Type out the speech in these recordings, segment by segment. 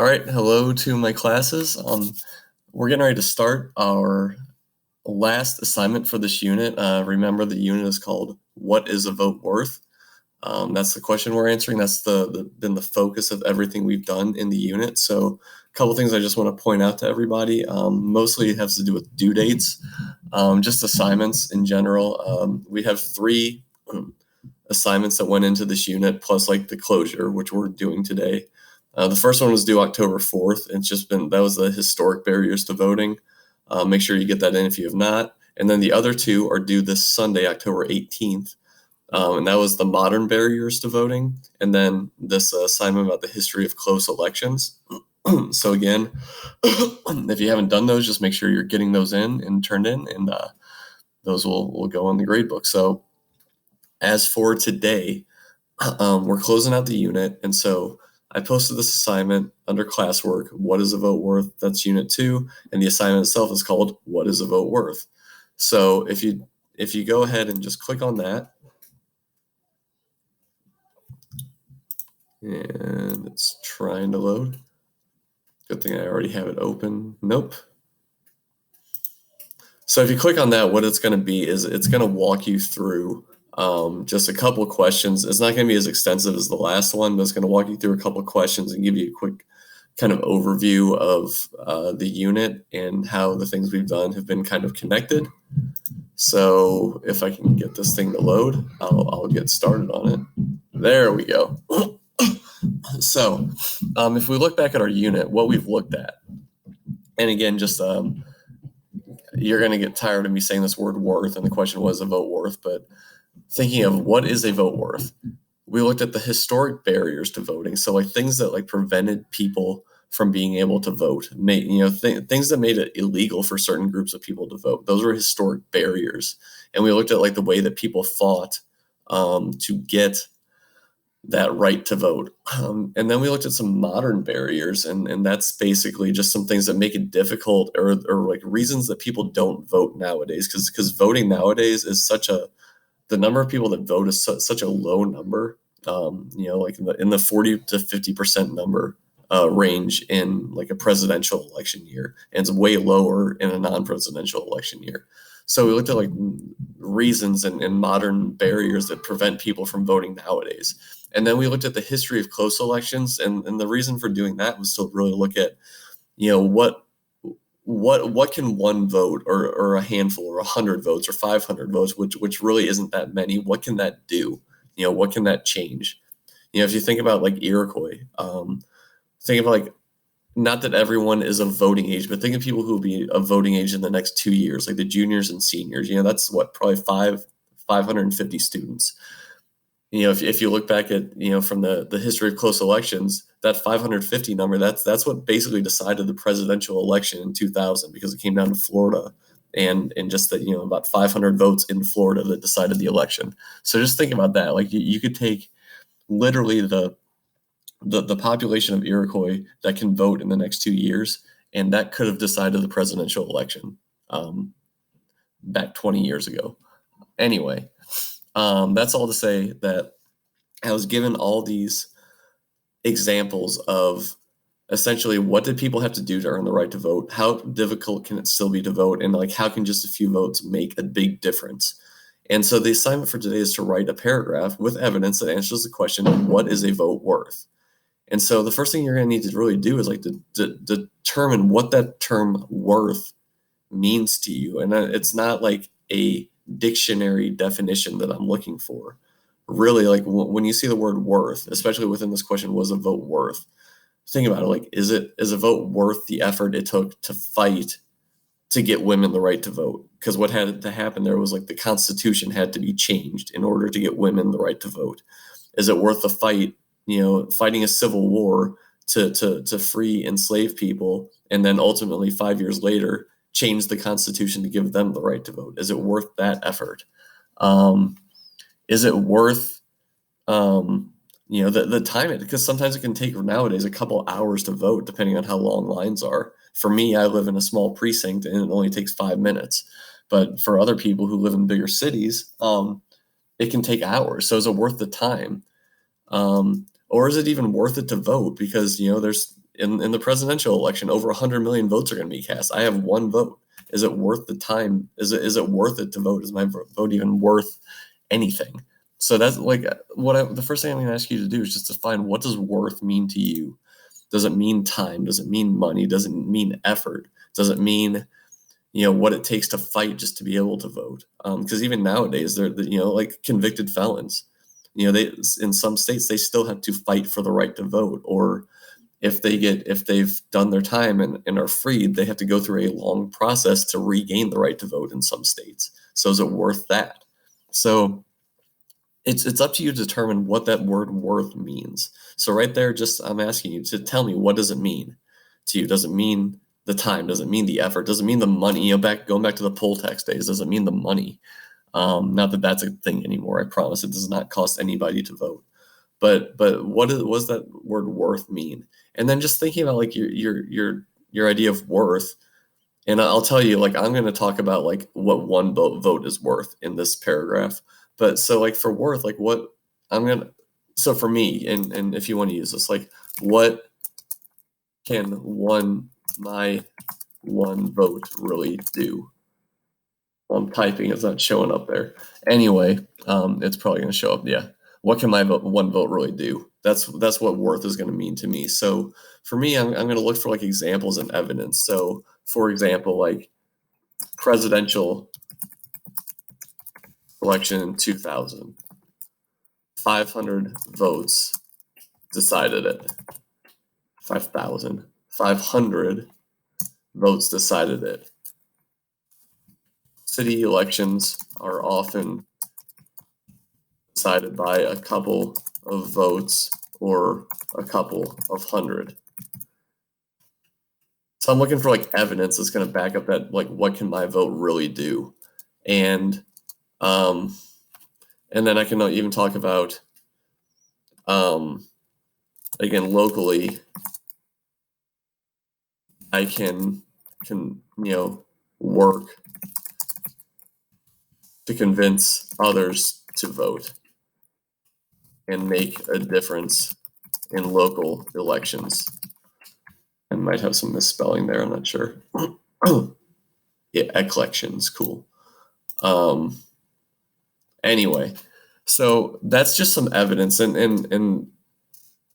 All right, hello to my classes. We're getting ready to start our last assignment for this unit. Remember, the unit is called "What is a vote worth?" That's the question we're answering. That's been the focus of everything we've done in the unit. So, a couple things I just want to point out to everybody. Mostly it has to do with due dates, just assignments in general. We have three assignments that went into this unit, plus like the closure, which we're doing today. The first one was due October 4th. That was the historic barriers to voting. Make sure you get that in if you have not. And then the other two are due this Sunday, October 18th. And that was the modern barriers to voting. And then this assignment about the history of close elections. So again, if you haven't done those, just make sure you're getting those in and turned in, and those will go on the grade book. So as for today, we're closing out the unit. And so I posted this assignment under classwork, what is a vote worth? That's unit 2. And the assignment itself is called, what is a vote worth? So if you go ahead and just click on that, and it's trying to load. Good thing I already have it open. Nope. So if you click on that, what it's going to be is it's going to walk you through just a couple of questions. It's not going to be as extensive as the last one, but it's going to walk you through a couple of questions and give you a quick kind of overview of the unit and how the things we've done have been kind of connected. So if I can get this thing to load, I'll get started on it. There we go. So if we look back at our unit, what we've looked at, and again, just you're going to get tired of me saying this word worth, and the question was a vote worth, but thinking of what is a vote worth, we looked at the historic barriers to voting. So like things that like prevented people from being able to vote, things that made it illegal for certain groups of people to vote. Those were historic barriers. And we looked at like the way that people fought to get that right to vote. And then we looked at some modern barriers, and that's basically just some things that make it difficult or like reasons that people don't vote nowadays. Because voting nowadays is the number of people that vote is such a low number, like in the 40 to 50% number range in like a presidential election year, and it's way lower in a non-presidential election year. So we looked at like reasons and modern barriers that prevent people from voting nowadays. And then we looked at the history of close elections, and the reason for doing that was to really look at, what can one vote or a handful or 100 votes or 500 votes, which really isn't that many, what can that do? What can that change? If you think about like Iroquois, think of like, not that everyone is of voting age, but think of people who will be of voting age in the next 2 years, like the juniors and seniors. That's probably 550 students. If you look back at, from the history of close elections, that 550 number, that's what basically decided the presidential election in 2000, because it came down to Florida and just that, about 500 votes in Florida that decided the election. So just think about that. Like you could take literally the population of Iroquois that can vote in the next 2 years, and that could have decided the presidential election back 20 years ago. Anyway, that's all to say that I was given all these examples of essentially what did people have to do to earn the right to vote, how difficult can it still be to vote, and like how can just a few votes make a big difference. And so the assignment for today is to write a paragraph with evidence that answers the question, what is a vote worth? And so the first thing you're going to need to really do is like to determine what that term worth means to you. And it's not like a dictionary definition that I'm looking for. Really, like when you see the word worth, especially within this question, was a vote worth? Think about it. Like, is a vote worth the effort it took to fight to get women the right to vote? Because what had to happen there was like the Constitution had to be changed in order to get women the right to vote. Is it worth the fight? Fighting a civil war to free enslaved people, and then ultimately 5 years later change the Constitution to give them the right to vote? Is it worth that effort? Is it worth the time? Because sometimes it can take nowadays a couple hours to vote, depending on how long lines are. For me, I live in a small precinct, and it only takes 5 minutes. But for other people who live in bigger cities, it can take hours. So is it worth the time? Or is it even worth it to vote? Because in the presidential election, over 100 million votes are going to be cast. I have one vote. Is it worth the time? Is it worth it to vote? Is my vote even worth anything? So that's like the first thing I'm going to ask you to do is just define, what does worth mean to you? Does it mean time? Does it mean money? Does it mean effort? Does it mean, what it takes to fight just to be able to vote? Because even nowadays, they're like convicted felons. They, in some states, they still have to fight for the right to vote, or if they've done their time and are freed, they have to go through a long process to regain the right to vote in some states. So is it worth that? So it's up to you to determine what that word worth means. So right there, just I'm asking you to tell me, what does it mean to you? Does it mean the time? Does it mean the effort? Does it mean the money? Going back to the poll tax days, does it mean the money? Not that that's a thing anymore. I promise it does not cost anybody to vote. But what does that word worth mean? And then just thinking about like your idea of worth. And I'll tell you, like, I'm going to talk about like what one vote is worth in this paragraph. But so like for worth, like so for me, and if you want to use this, like, what can my one vote really do? I'm typing, it's not showing up there. Anyway, it's probably going to show up. Yeah. What can my one vote really do? That's what worth is going to mean to me. So for me, I'm going to look for like examples and evidence. So for example, like presidential election in 2000, 500 votes decided it. 5,000, 500 votes decided it. City elections are often decided by a couple of votes or a couple of hundred. So I'm looking for like evidence that's going to back up that, like, what can my vote really do? And then I can even talk about, again, locally, I can work to convince others to vote and make a difference in local elections. I might have some misspelling there, I'm not sure. Yeah, elections, cool. Anyway, so that's just some evidence, and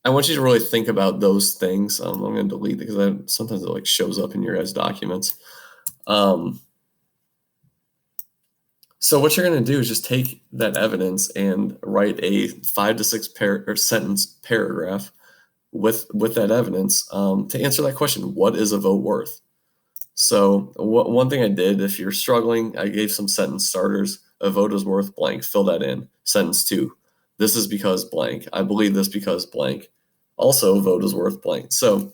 I want you to really think about those things. I'm going to delete it because sometimes it like shows up in your guys' documents. So what you're going to do is just take that evidence and write a 5 to 6 sentence paragraph with that evidence to answer that question: what is a vote worth? So one thing I did, if you're struggling, I gave some sentence starters. A vote is worth blank. Fill that in. Sentence 2. This is because blank. I believe this because blank. Also, vote is worth blank. So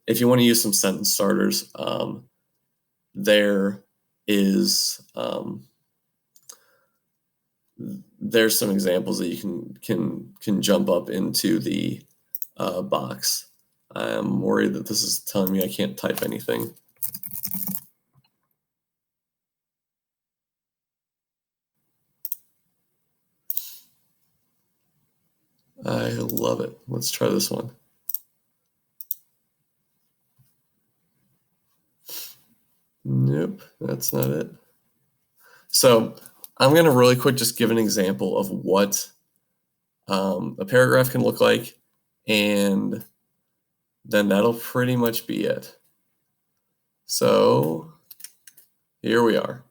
if you want to use some sentence starters, there's some examples that you can jump up into the box. I'm worried that this is telling me I can't type anything. I love it. Let's try this one. Nope, that's not it. So I'm going to really quick just give an example of what a paragraph can look like, and then that'll pretty much be it. So here we are.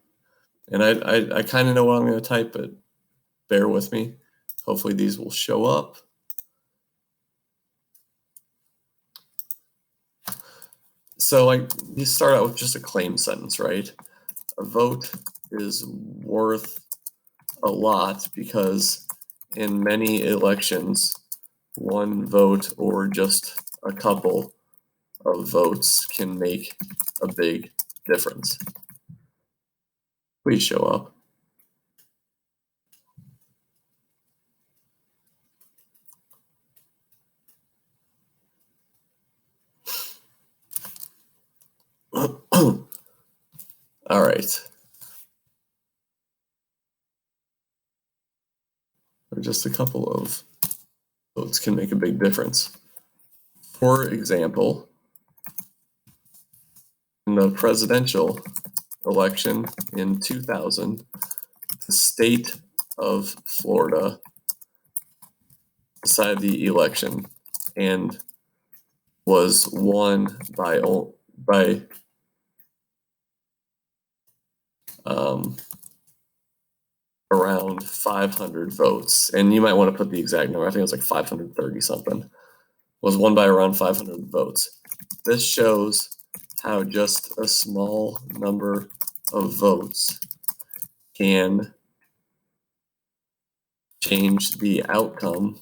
And I kind of know what I'm going to type, but bear with me. Hopefully these will show up. So like you start out with just a claim sentence, right? A vote is worth a lot because in many elections, one vote or just a couple of votes can make a big difference. Please show up. All right. Or just a couple of votes can make a big difference. For example, in the presidential election in 2000, the state of Florida decided the election and was won by around 500 votes. And you might want to put the exact number. I think it was like 530 something. Was won by around 500 votes. This shows how just a small number of votes can change the outcome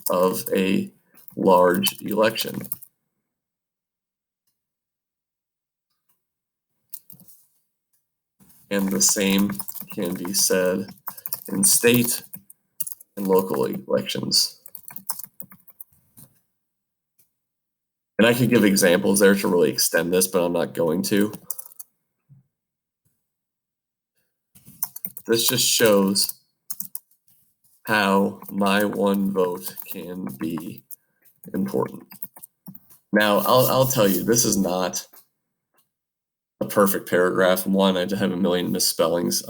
of a large election. And the same can be said in state and local elections. And I could give examples there to really extend this, but I'm not going to. This just shows how my one vote can be important. Now, I'll tell you, this is not a perfect paragraph. One, I have a million misspellings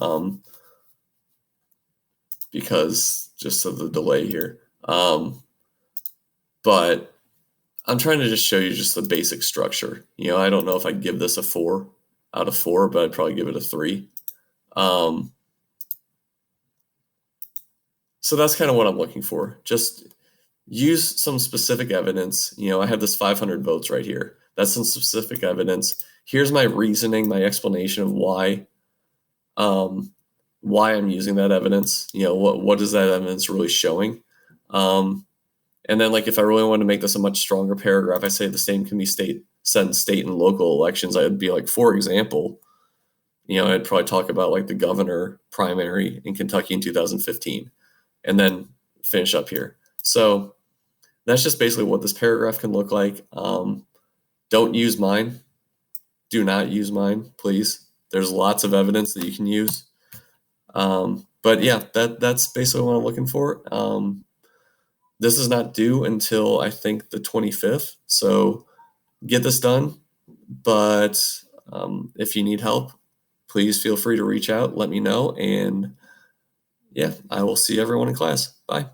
because just of the delay here. But I'm trying to just show you just the basic structure. You know, I don't know if I'd give this a 4 out of 4, but I'd probably give it a 3. So that's kind of what I'm looking for. Just use some specific evidence. You know, I have this 500 votes right here. That's some specific evidence. Here's my reasoning, my explanation of why I'm using that evidence. You know, what is that evidence really showing? And then, like, if I really want to make this a much stronger paragraph, I say the same can be said in state and local elections. I'd be like, for example, you know, I'd probably talk about like the governor primary in Kentucky in 2015, and then finish up here. So that's just basically what this paragraph can look like. Don't use mine. Do not use mine, please. There's lots of evidence that you can use. But yeah, that's basically what I'm looking for. This is not due until I think the 25th. So get this done. But if you need help, please feel free to reach out. Let me know. And yeah, I will see everyone in class. Bye.